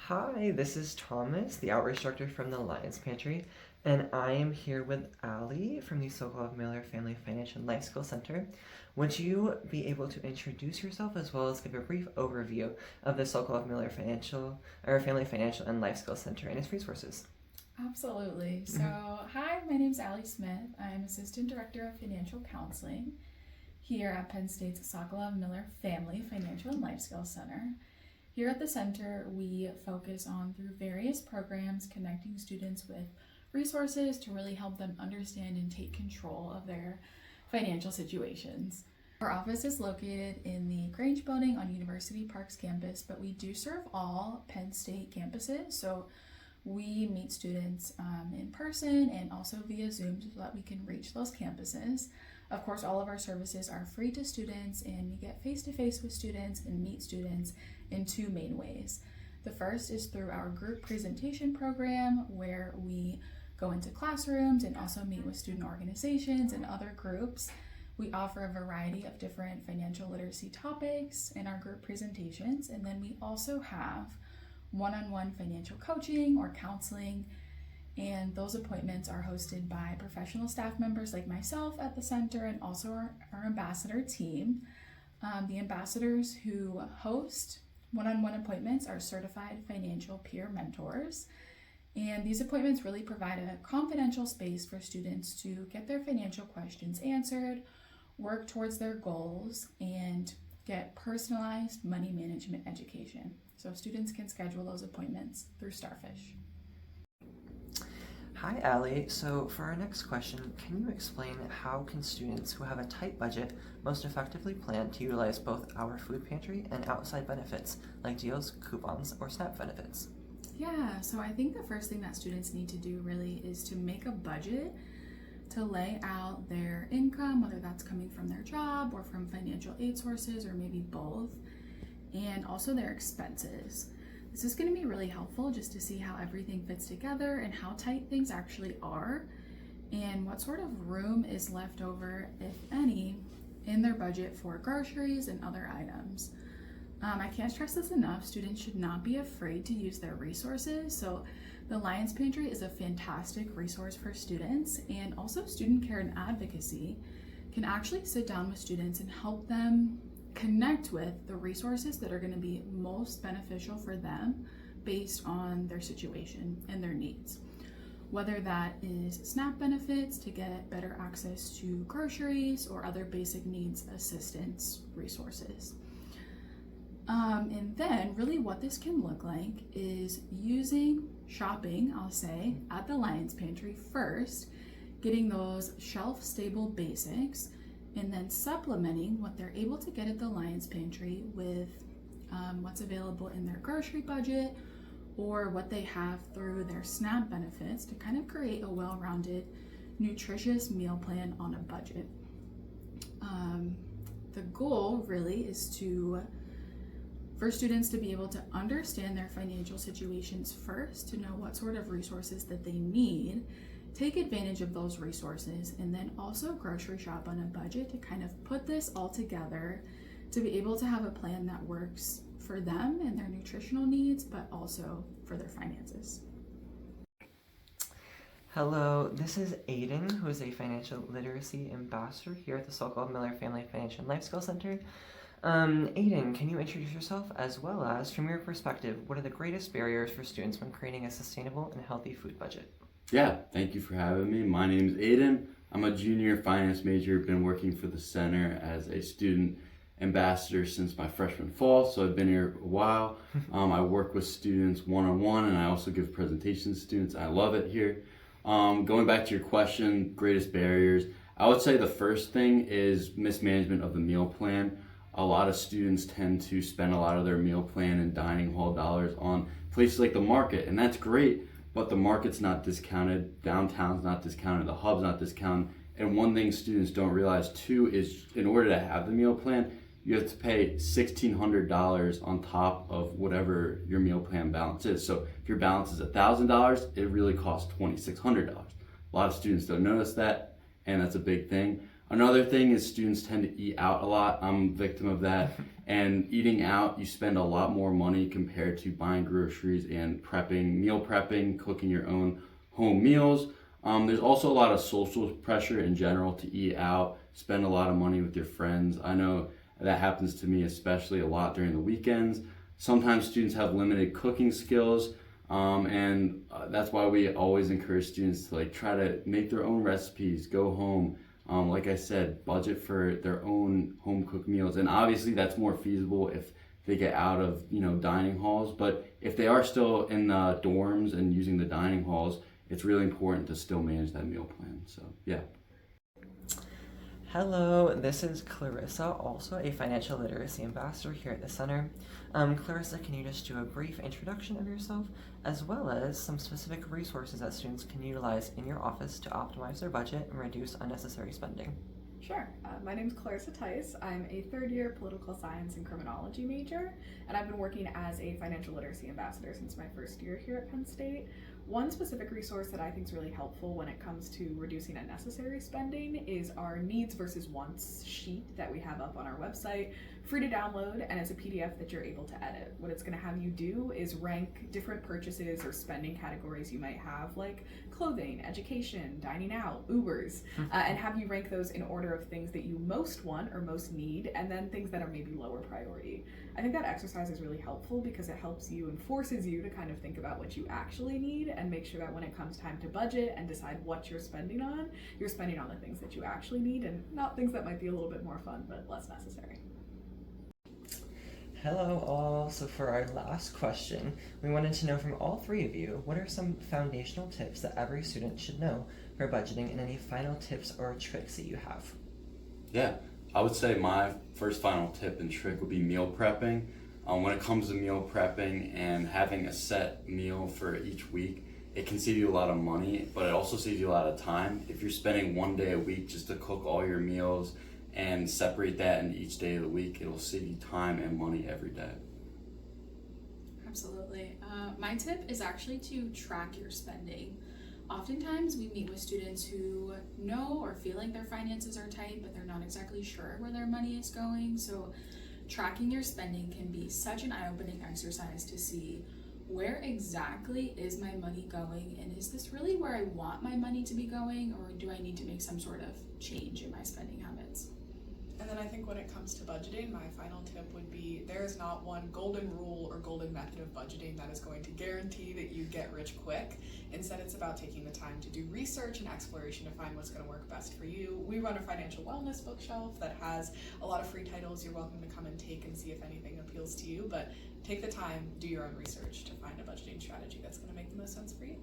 Hi, this is Thomas, the outreach director from the Lions Pantry, and I am here with Allie from the Sokolov-Miller Family Financial and Life Skill Center. Would you be able to introduce yourself as well as give a brief overview of the Sokolov-Miller Family Financial and Life Skill Center and its resources? Absolutely. So, hi, my name's Allie Smith. I'm Assistant Director of Financial Counseling here at Penn State's Sokolov-Miller Family Financial and Life Skills Center. Here at the center, we focus on through various programs connecting students with resources to really help them understand and take control of their financial situations. Our office is located in the Grange building on University Park's campus, but we do serve all Penn State campuses. So we meet students in person and also via Zoom so that we can reach those campuses. Of course, all of our services are free to students, and we get face-to-face with students and meet students in two main ways. The first is through our group presentation program, where we go into classrooms and also meet with student organizations and other groups. We offer a variety of different financial literacy topics in our group presentations, and then we also have one-on-one financial coaching or counseling, and those appointments are hosted by professional staff members like myself at the center and also our ambassador team. The ambassadors who host one-on-one appointments are certified financial peer mentors, and these appointments really provide a confidential space for students to get their financial questions answered, work towards their goals, and get personalized money management education. So students can schedule those appointments through Starfish. Hi, Allie. So for our next question, can you explain how can students who have a tight budget most effectively plan to utilize both our food pantry and outside benefits like deals, coupons, or SNAP benefits? Yeah, so I think the first thing that students need to do really is to make a budget to lay out their income, whether that's coming from their job or from financial aid sources or maybe both, and also their expenses. This is going to be really helpful just to see how everything fits together and how tight things actually are and what sort of room is left over, if any, in their budget for groceries and other items. I can't stress this enough. Students should not be afraid to use their resources. So the Lions Pantry is a fantastic resource for students, and also student care and advocacy can actually sit down with students and help them connect with the resources that are going to be most beneficial for them based on their situation and their needs. Whether that is SNAP benefits to get better access to groceries or other basic needs assistance resources. And then really what this can look like is shopping, I'll say, at the Lions Pantry first, getting those shelf-stable basics, and then supplementing what they're able to get at the Lions Pantry with what's available in their grocery budget or what they have through their SNAP benefits to kind of create a well-rounded, nutritious meal plan on a budget. The goal really is for students to be able to understand their financial situations first, to know what sort of resources that they need, take advantage of those resources, and then also grocery shop on a budget to kind of put this all together to be able to have a plan that works for them and their nutritional needs, but also for their finances. Hello, this is Aiden, who is a financial literacy ambassador here at the Sokolov-Miller Family Financial and Life Skill Center. Aiden, can you introduce yourself as well as, from your perspective, what are the greatest barriers for students when creating a sustainable and healthy food budget? Yeah, thank you for having me. My name is Aiden. I'm a junior finance major, been working for the center as a student ambassador since my freshman fall, so I've been here a while. I work with students one-on-one, and I also give presentations to students. I love it here. Going back to your question, greatest barriers, I would say the first thing is mismanagement of the meal plan. A lot of students tend to spend a lot of their meal plan and dining hall dollars on places like the market, and that's great, but the market's not discounted, downtown's not discounted, the hub's not discounted. And one thing students don't realize too is in order to have the meal plan, you have to pay $1,600 on top of whatever your meal plan balance is. So if your balance is $1,000, it really costs $2,600. A lot of students don't notice that, and that's a big thing. Another thing is students tend to eat out a lot. I'm a victim of that. And eating out, you spend a lot more money compared to buying groceries and meal prepping, cooking your own home meals. There's also a lot of social pressure in general to eat out, spend a lot of money with your friends. I know that happens to me especially a lot during the weekends. Sometimes students have limited cooking skills, and that's why we always encourage students to try to make their own recipes, go home. Like I said, budget for their own home cooked meals, and obviously that's more feasible if they get out of dining halls. But if they are still in the dorms and using the dining halls, it's really important to still manage that meal plan. So yeah. Hello, this is Clarissa, also a financial literacy ambassador here at the center. Clarissa, can you just do a brief introduction of yourself, as well as some specific resources that students can utilize in your office to optimize their budget and reduce unnecessary spending? Sure. My name is Clarissa Tice. I'm a third-year political science and criminology major, and I've been working as a financial literacy ambassador since my first year here at Penn State. One specific resource that I think is really helpful when it comes to reducing unnecessary spending is our needs versus wants sheet that we have up on our website, free to download, and it's a PDF that you're able to edit. What it's going to have you do is rank different purchases or spending categories you might have, like clothing, education, dining out, Ubers, and have you rank those in order of things that you most want or most need, and then things that are maybe lower priority. I think that exercise is really helpful because it helps you and forces you to kind of think about what you actually need and make sure that when it comes time to budget and decide what you're spending on the things that you actually need and not things that might be a little bit more fun but less necessary. Hello all, so for our last question, we wanted to know from all three of you, what are some foundational tips that every student should know for budgeting, and any final tips or tricks that you have? Yeah, I would say my first final tip and trick would be meal prepping. When it comes to meal prepping and having a set meal for each week, it can save you a lot of money, but it also saves you a lot of time. If you're spending one day a week just to cook all your meals and separate that in each day of the week, it will save you time and money every day. Absolutely. My tip is actually to track your spending. Oftentimes we meet with students who know or feel like their finances are tight, but they're not exactly sure where their money is going. So tracking your spending can be such an eye-opening exercise to see where exactly is my money going, and is this really where I want my money to be going, or do I need to make some sort of change in my spending habits? And then I think when it comes to budgeting, my final tip would be there is not one golden rule or golden method of budgeting that is going to guarantee that you get rich quick. Instead, it's about taking the time to do research and exploration to find what's going to work best for you. We run a financial wellness bookshelf that has a lot of free titles you're welcome to come and take and see if anything appeals to you, but take the time, do your own research to find a budgeting strategy that's going to make the most sense for you.